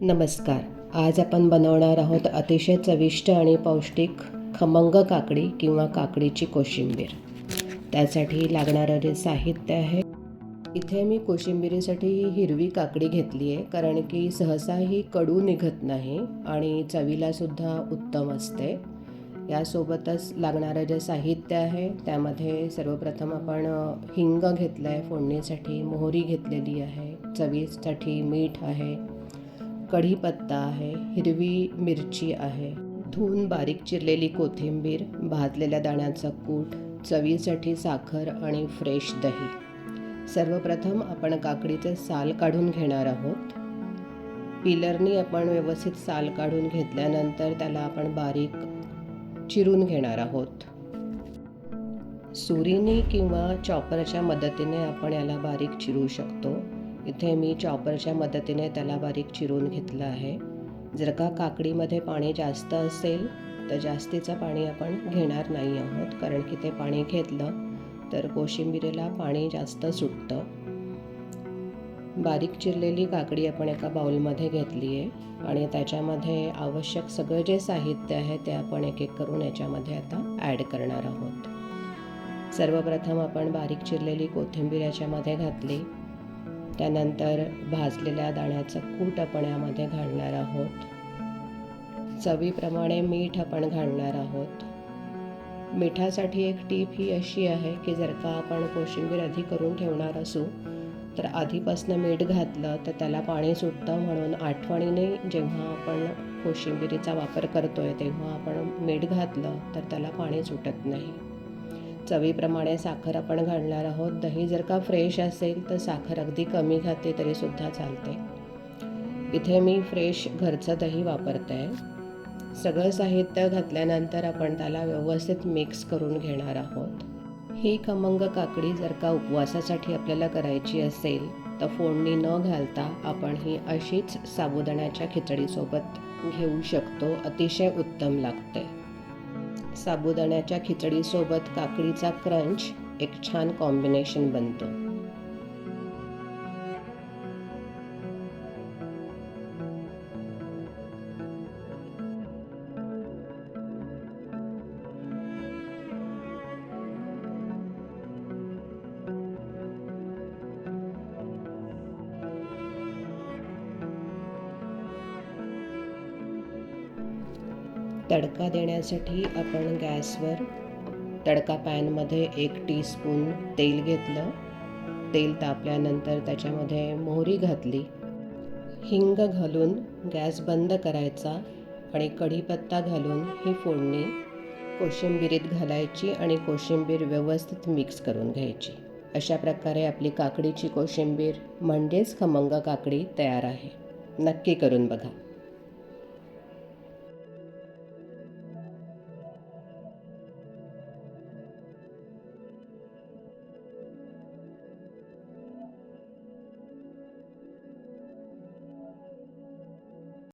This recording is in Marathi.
नमस्कार. आज आपण बनवणार आहोत अतिशय चविष्ट आणि पौष्टिक खमंग काकडी किंवा काकडीची कोशिंबीर. त्यासाठी लागणारं जे साहित्य आहे, इथे मी कोशिंबिरीसाठी ही हिरवी काकडी घेतली आहे, कारण की सहसा ही कडू निघत नाही आणि चवीलासुद्धा उत्तम असते. यासोबतच लागणारं जे साहित्य आहे त्यामध्ये सर्वप्रथम आपण हिंग घेतलं आहे फोडणीसाठी, मोहरी घेतलेली आहे, चवीसाठी मीठ आहे, कढीपत्ता आहे, हिरवी मिरची आहे, धुवून बारीक चिरलेली कोथिंबीर, भाजलेल्या दाण्याचा कूट, चवीसाठी साखर आणि फ्रेश दही. सर्वप्रथम आपण काकडीचे साल काढून घेणार आहोत. पिलरनी आपण व्यवस्थित साल काढून घेतल्यानंतर त्याला आपण बारीक चिरून घेणार आहोत. सुरीने किंवा चॉपरच्या मदतीने आपण याला बारीक चिरू शकतो. इथे मी चॉपरच्या मदतीने त्याला बारीक चिरून घेतलं आहे. जर का काकडीमध्ये पाणी जास्त असेल तर जास्तीचं पाणी आपण घेणार नाही आहोत, कारण की ते पाणी घेतलं तर कोशिंबिरीला पाणी जास्त सुटतं. बारीक चिरलेली काकडी आपण एका बाउलमध्ये घेतली आहे आणि त्याच्यामध्ये आवश्यक सगळं जे साहित्य आहे ते आपण एक एक करून याच्यामध्ये आता ॲड करणार आहोत. सर्वप्रथम आपण बारीक चिरलेली कोथिंबीर याच्यामध्ये घातली. त्यानंतर भाजलेल्या दाण्याचं कूट आपण यामध्ये घालणार आहोत. चवीप्रमाणे मीठ आपण घालणार आहोत. मिठासाठी एक टीप ही अशी आहे की जर का आपण कोशिंबीर आधी करून ठेवणार असू तर आधीपासून मीठ घातलं तर त्याला पाणी सुटतं, म्हणून आठवणीने जेव्हा आपण कोशिंबिरीचा वापर करतोय तेव्हा आपण मीठ घातलं तर त्याला पाणी सुटत नाही. चवीप्रमाणे साखर आपण घालणार आहोत. दही जर का फ्रेश असेल तर साखर अगदी कमी घातली तरीसुद्धा चालते. इथे मी फ्रेश घरचं दही वापरते. सगळं साहित्य घातल्यानंतर आपण त्याला व्यवस्थित मिक्स करून घेणार आहोत. ही खमंग काकडी जर का उपवासासाठी आपल्याला करायची असेल तर फोडणी न घालता आपण ही अशीच साबुदाण्याच्या खिचडीसोबत घेऊ शकतो. अतिशय उत्तम लागते. साबुदाण्याच्या खिचडीसोबत काकडीचा क्रंच एक छान कॉम्बिनेशन बनतो. तडका देण्यासाठी आपण गॅसवर तडका पॅनमध्ये 1 टीस्पून तेल घेतलं. तेल तापल्यानंतर त्याच्यामध्ये मोहरी घातली. हिंग घालून गॅस बंद करायचा आणि कढीपत्ता घालून ही फोडणी कोशिंबिरीत घालायची आणि कोशिंबीर व्यवस्थित मिक्स करून घ्यायची. अशा प्रकारे आपली काकडीची कोशिंबीर म्हणजेच खमंग काकडी तयार आहे. नक्की करून बघा.